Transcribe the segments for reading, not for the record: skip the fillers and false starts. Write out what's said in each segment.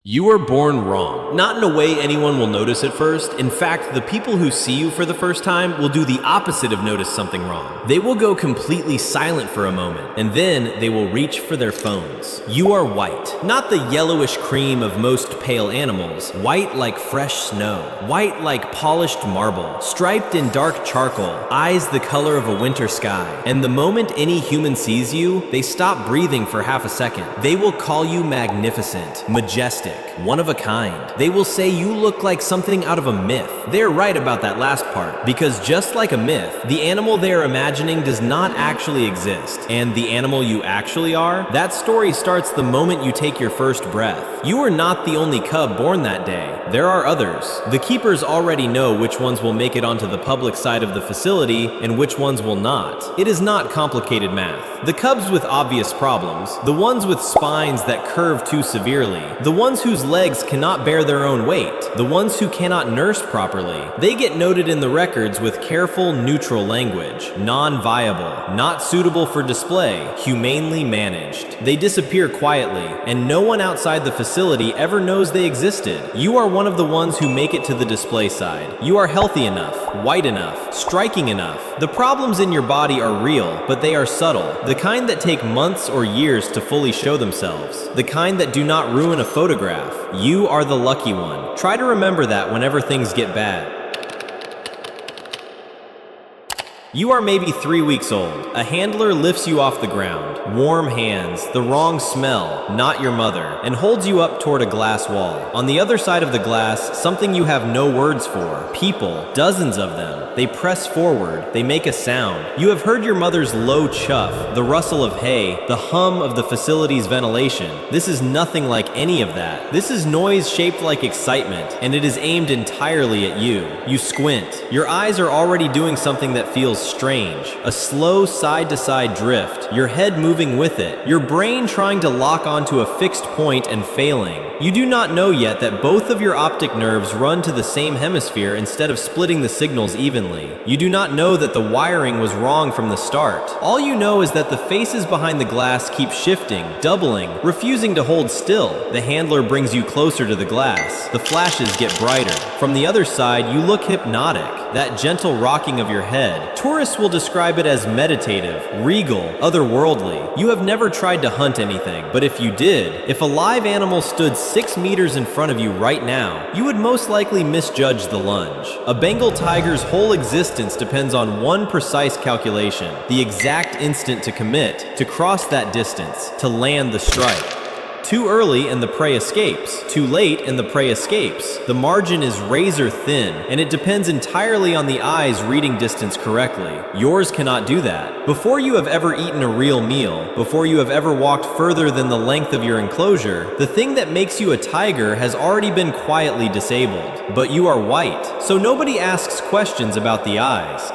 You were born wrong. Not in a way anyone will notice at first. In fact, the people who see you for the first time will do the opposite of notice something wrong. They will go completely silent for a moment, and then they will reach for their phones. You are white. Not the yellowish cream of most pale animals. White like fresh snow. White like polished marble. Striped in dark charcoal. Eyes the color of a winter sky. And the moment any human sees you, they stop breathing for half a second. They will call you magnificent, majestic, one of a kind. They will say you look like something out of a myth. They're right about that last part, because just like a myth, the animal they are imagining does not actually exist. And the animal you actually are, that story starts the moment you take your first breath. You are not the only cub born that day. There are others. The keepers already know which ones will make it onto the public side of the facility and which ones will not. It is not complicated math. The cubs with obvious problems, the ones with spines that curve too severely, the ones whose legs cannot bear their own weight, the ones who cannot nurse properly, they get noted in the records with careful, neutral language. Non-viable, not suitable for display, humanely managed. They disappear quietly, and no one outside the facility ever knows they existed. You are one of the ones who make it to the display side. You are healthy enough, white enough, striking enough. The problems in your body are real, but they are subtle. The kind that take months or years to fully show themselves. The kind that do not ruin a photograph. You are the lucky one. Try to remember that whenever things get bad. You are maybe 3 weeks old. A handler lifts you off the ground. Warm hands, the wrong smell, not your mother, and holds you up toward a glass wall. On the other side of the glass, something you have no words for. People, dozens of them. They press forward. They make a sound. You have heard your mother's low chuff, the rustle of hay, the hum of the facility's ventilation. This is nothing like any of that. This is noise shaped like excitement, and it is aimed entirely at you. You squint. Your eyes are already doing something that feels strange. A slow side-to-side drift, your head moving with it, your brain trying to lock onto a fixed point and failing. You do not know yet that both of your optic nerves run to the same hemisphere instead of splitting the signals evenly. You do not know that the wiring was wrong from the start. All you know is that the faces behind the glass keep shifting, doubling, refusing to hold still. The handler brings you closer to the glass. The flashes get brighter. From the other side, you look hypnotic. That gentle rocking of your head. Tourists will describe it as meditative, regal, otherworldly. You have never tried to hunt anything, but if you did, if a live animal stood 6 meters in front of you right now, you would most likely misjudge the lunge. A Bengal tiger's whole existence depends on one precise calculation, the exact instant to commit, to cross that distance, to land the strike. Too early and the prey escapes. Too late and the prey escapes. The margin is razor thin, and it depends entirely on the eye's reading distance correctly. Yours cannot do that. Before you have ever eaten a real meal, before you have ever walked further than the length of your enclosure, the thing that makes you a tiger has already been quietly disabled. But you are white, so nobody asks questions about the eyes.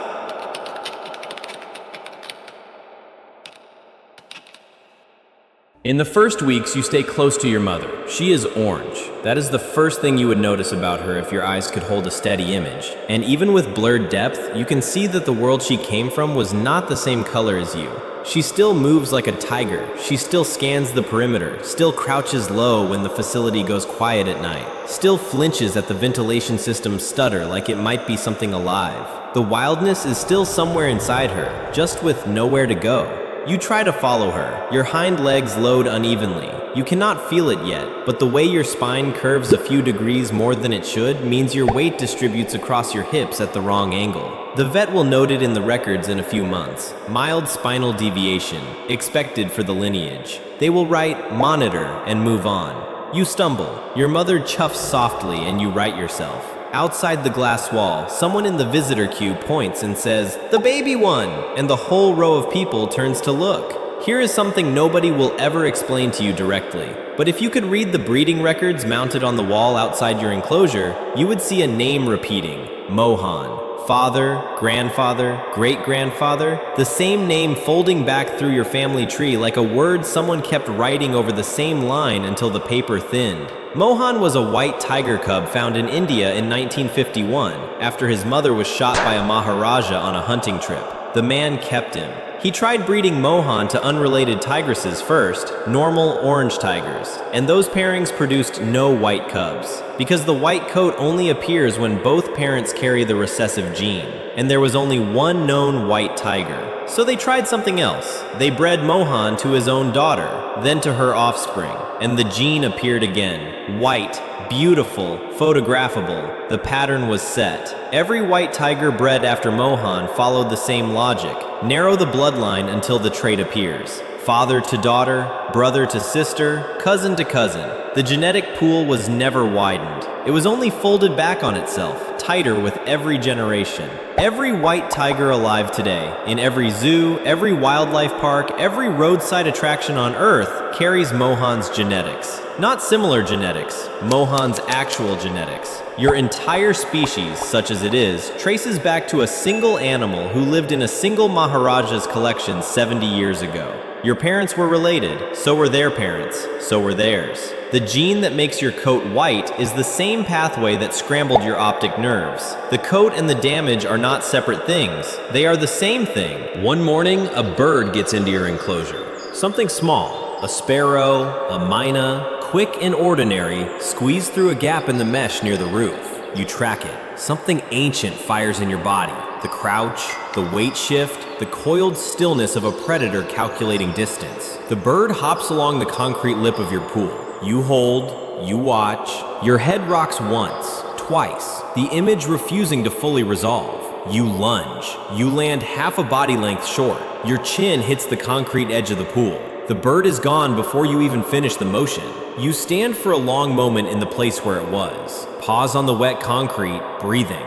In the first weeks, you stay close to your mother. She is orange. That is the first thing you would notice about her if your eyes could hold a steady image. And even with blurred depth, you can see that the world she came from was not the same color as you. She still moves like a tiger. She still scans the perimeter, still crouches low when the facility goes quiet at night, still flinches at the ventilation system's stutter like it might be something alive. The wildness is still somewhere inside her, just with nowhere to go. You try to follow her. Your hind legs load unevenly. You cannot feel it yet, but the way your spine curves a few degrees more than it should means your weight distributes across your hips at the wrong angle. The vet will note it in the records in a few months. Mild spinal deviation, expected for the lineage. They will write monitor and move on. You stumble. Your mother chuffs softly and you right yourself. Outside the glass wall, someone in the visitor queue points and says, "The baby one!" and the whole row of people turns to look. Here is something nobody will ever explain to you directly. But if you could read the breeding records mounted on the wall outside your enclosure, you would see a name repeating, Mohan. Father, grandfather, great-grandfather, the same name folding back through your family tree like a word someone kept writing over the same line until the paper thinned. Mohan was a white tiger cub found in India in 1951 after his mother was shot by a Maharaja on a hunting trip. The man kept him. He tried breeding Mohan to unrelated tigresses first, normal orange tigers, and those pairings produced no white cubs, because the white coat only appears when both parents carry the recessive gene, and there was only one known white tiger. So they tried something else. They bred Mohan to his own daughter, then to her offspring, and the gene appeared again. White, beautiful, photographable. The pattern was set. Every white tiger bred after Mohan followed the same logic. Narrow the bloodline until the trait appears. Father to daughter, brother to sister, cousin to cousin. The genetic pool was never widened. It was only folded back on itself, tighter with every generation. Every white tiger alive today, in every zoo, every wildlife park, every roadside attraction on Earth, carries Mohan's genetics. Not similar genetics, Mohan's actual genetics. Your entire species, such as it is, traces back to a single animal who lived in a single Maharaja's collection 70 years ago. Your parents were related, so were their parents, so were theirs. The gene that makes your coat white is the same pathway that scrambled your optic nerves. The coat and the damage are not separate things. They are the same thing. One morning, a bird gets into your enclosure. Something small, a sparrow, a myna, quick and ordinary, squeezed through a gap in the mesh near the roof. You track it. Something ancient fires in your body. The crouch, the weight shift, the coiled stillness of a predator calculating distance. The bird hops along the concrete lip of your pool. You hold, you watch. Your head rocks once, twice, the image refusing to fully resolve. You lunge. You land half a body length short. Your chin hits the concrete edge of the pool. The bird is gone before you even finish the motion. You stand for a long moment in the place where it was. Pause on the wet concrete, breathing.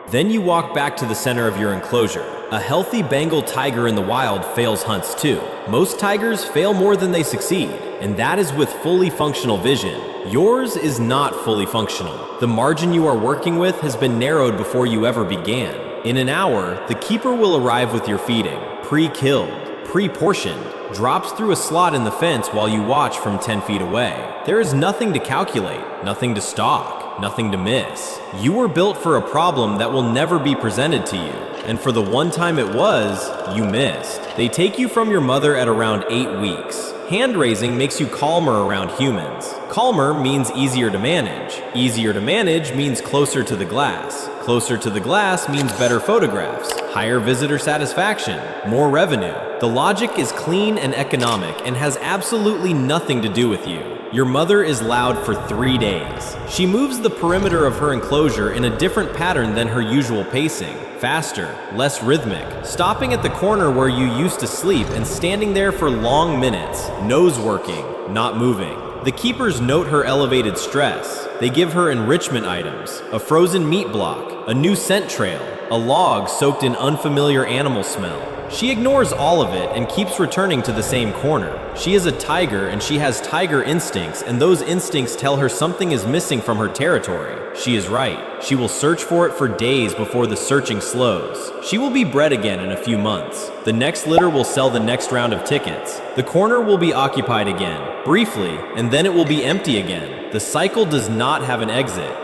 Then you walk back to the center of your enclosure. A healthy Bengal tiger in the wild fails hunts too. Most tigers fail more than they succeed, and that is with fully functional vision. Yours is not fully functional. The margin you are working with has been narrowed before you ever began. In an hour, the keeper will arrive with your feeding, pre-killed, pre-portioned, drops through a slot in the fence while you watch from 10 feet away. There is nothing to calculate, nothing to stalk, nothing to miss. You were built for a problem that will never be presented to you, and for the one time it was, you missed. They take you from your mother at around 8 weeks. Hand raising makes you calmer around humans. Calmer means easier to manage. Easier to manage means closer to the glass. Closer to the glass means better photographs, higher visitor satisfaction, more revenue. The logic is clean and economic and has absolutely nothing to do with you. Your mother is loud for 3 days. She moves the perimeter of her enclosure in a different pattern than her usual pacing. Faster, less rhythmic, stopping at the corner where you used to sleep and standing there for long minutes, nose working, not moving. The keepers note her elevated stress. They give her enrichment items, a frozen meat block, a new scent trail, a log soaked in unfamiliar animal smell. She ignores all of it and keeps returning to the same corner. She is a tiger and she has tiger instincts, and those instincts tell her something is missing from her territory. She is right. She will search for it for days before the searching slows. She will be bred again in a few months. The next litter will sell the next round of tickets. The corner will be occupied again, briefly, and then it will be empty again. The cycle does not have an exit.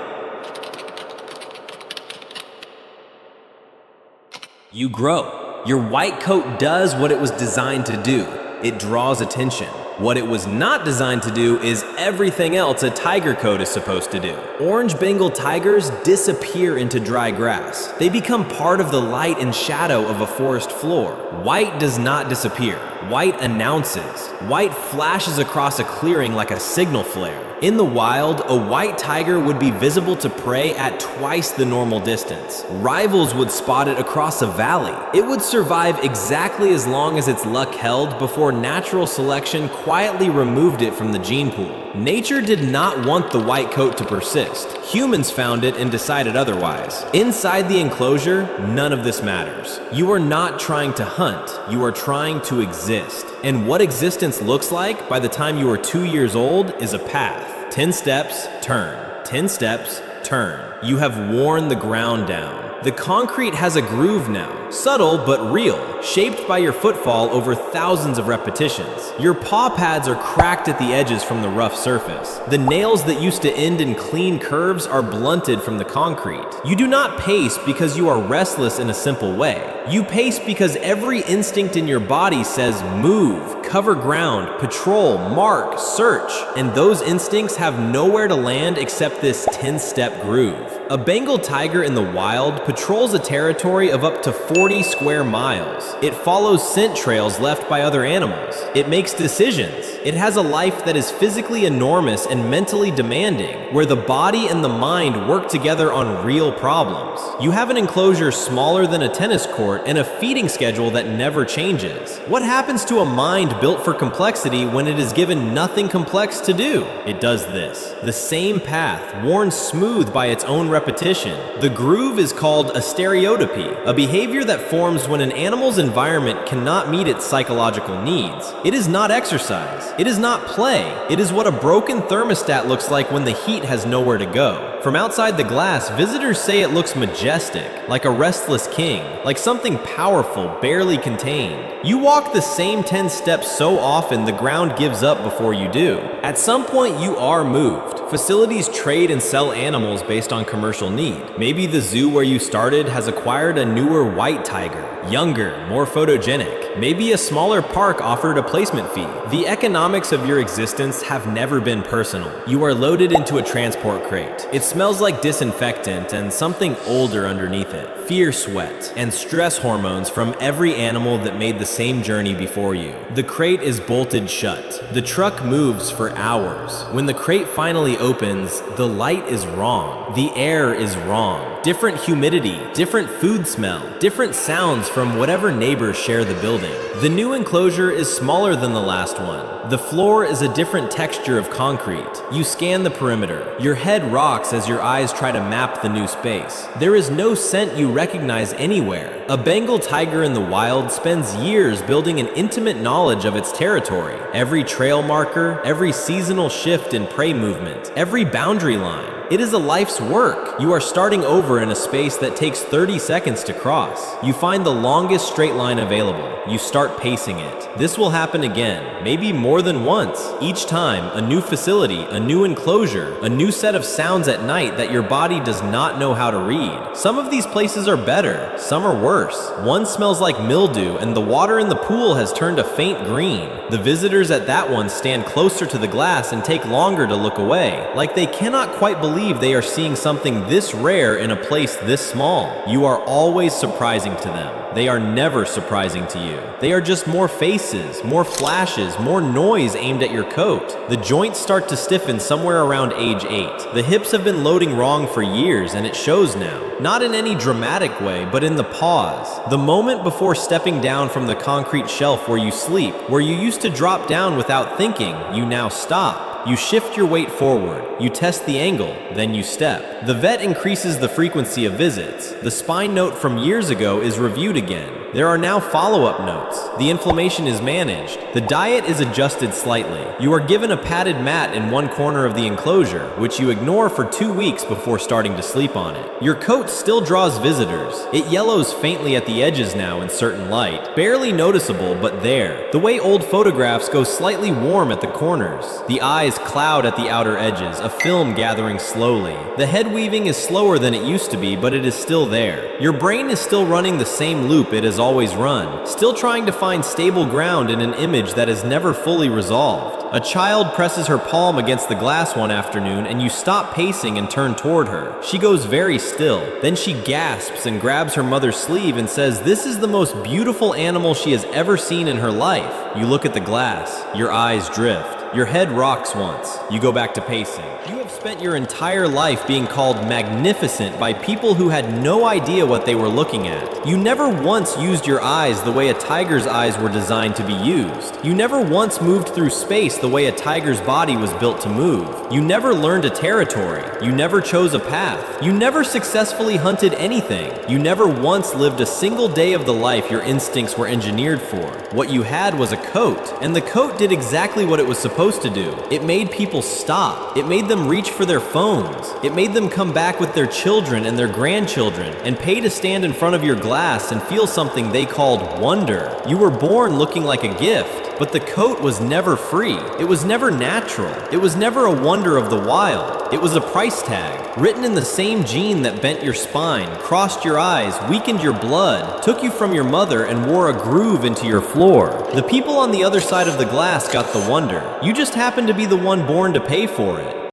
You grow. Your white coat does what it was designed to do. It draws attention. What it was not designed to do is everything else a tiger coat is supposed to do. Orange Bengal tigers disappear into dry grass. They become part of the light and shadow of a forest floor. White does not disappear. White announces. White flashes across a clearing like a signal flare. In the wild, a white tiger would be visible to prey at twice the normal distance. Rivals would spot it across a valley. It would survive exactly as long as its luck held before natural selection quietly removed it from the gene pool. Nature did not want the white coat to persist. Humans found it and decided otherwise. Inside the enclosure, none of this matters. You are not trying to hunt, you are trying to exist. And what existence looks like by the time you are 2 years old is a path. 10 steps, turn. 10 steps, turn. You have worn the ground down. The concrete has a groove now, subtle but real. shaped by your footfall over thousands of repetitions. Your paw pads are cracked at the edges from the rough surface. The nails that used to end in clean curves are blunted from the concrete. You do not pace because you are restless in a simple way. You pace because every instinct in your body says move, cover ground, patrol, mark, search, and those instincts have nowhere to land except this 10-step groove. A Bengal tiger in the wild patrols a territory of up to 40 square miles. It follows scent trails left by other animals. It makes decisions. It has a life that is physically enormous and mentally demanding, where the body and the mind work together on real problems. You have an enclosure smaller than a tennis court and a feeding schedule that never changes. What happens to a mind built for complexity when it is given nothing complex to do? It does this. The same path, worn smooth by its own repetition. The groove is called a stereotypy, a behavior that forms when an animal's environment cannot meet its psychological needs. It is not exercise. It is not play. It is what a broken thermostat looks like when the heat has nowhere to go. From outside the glass, visitors say it looks majestic, like a restless king, like something powerful, barely contained. You walk the same 10 steps so often the ground gives up before you do. At some point, you are moved. Facilities trade and sell animals based on commercial need. Maybe the zoo where you started has acquired a newer white tiger, younger, more photogenic. Maybe a smaller park offered a placement fee. The economics of your existence have never been personal. You are loaded into a transport crate. It smells like disinfectant and something older underneath it. Fear sweat and stress hormones from every animal that made the same journey before you. The crate is bolted shut. The truck moves for hours. When the crate finally opens, the light is wrong. The air is wrong. Different humidity, different food smell, different sounds from whatever neighbors share the building. The new enclosure is smaller than the last one. The floor is a different texture of concrete. You scan the perimeter. Your head rocks as your eyes try to map the new space. There is no scent you recognize anywhere. A Bengal tiger in the wild spends years building an intimate knowledge of its territory. Every trail marker, every seasonal shift in prey movement, every boundary line. It is a life's work. You are starting over in a space that takes 30 seconds to cross. You find the longest straight line available. You start pacing it. This will happen again, maybe more than once. Each time, a new facility, a new enclosure, a new set of sounds at night that your body does not know how to read. Some of these places are better, some are worse. One smells like mildew and the water in the pool has turned a faint green. The visitors at that one stand closer to the glass and take longer to look away, like they cannot quite believe they are seeing something this rare in a place this small. You are always surprising to them. They are never surprising to you. They are just more faces, more flashes, more noise aimed at your coat. The joints start to stiffen somewhere around age 8. The hips have been loading wrong for years and it shows now. Not in any dramatic way, but in the pause. The moment before stepping down from the concrete shelf where you sleep, where you used to drop down without thinking, you now stop. You shift your weight forward, you test the angle, then you step. The vet increases the frequency of visits. The spine note from years ago is reviewed again. There are now follow-up notes. The inflammation is managed. The diet is adjusted slightly. You are given a padded mat in one corner of the enclosure, which you ignore for 2 weeks before starting to sleep on it. Your coat still draws visitors. It yellows faintly at the edges now in certain light. Barely noticeable, but there. The way old photographs go slightly warm at the corners. The eyes cloud at the outer edges, a film gathering slowly. The head weaving is slower than it used to be, but it is still there. Your brain is still running the same loop it has always run, still trying to find stable ground in an image that is never fully resolved. A child presses her palm against the glass one afternoon and you stop pacing and turn toward her. She goes very still. Then she gasps and grabs her mother's sleeve and says this is the most beautiful animal she has ever seen in her life. You look at the glass. Your eyes drift. Your head rocks once. You go back to pacing. You have spent your entire life being called magnificent by people who had no idea what they were looking at. You never once used your eyes the way a tiger's eyes were designed to be used. You never once moved through space the way a tiger's body was built to move. You never learned a territory. You never chose a path. You never successfully hunted anything. You never once lived a single day of the life your instincts were engineered for. What you had was a coat, and the coat did exactly what it was supposed supposed to do. It made people stop. It made them reach for their phones. It made them come back with their children and their grandchildren and pay to stand in front of your glass and feel something they called wonder. You were born looking like a gift, but the coat was never free. It was never natural. It was never a wonder of the wild. It was a price tag, written in the same gene that bent your spine, crossed your eyes, weakened your blood, took you from your mother, and wore a groove into your floor. The people on the other side of the glass got the wonder. You just happened to be the one born to pay for it.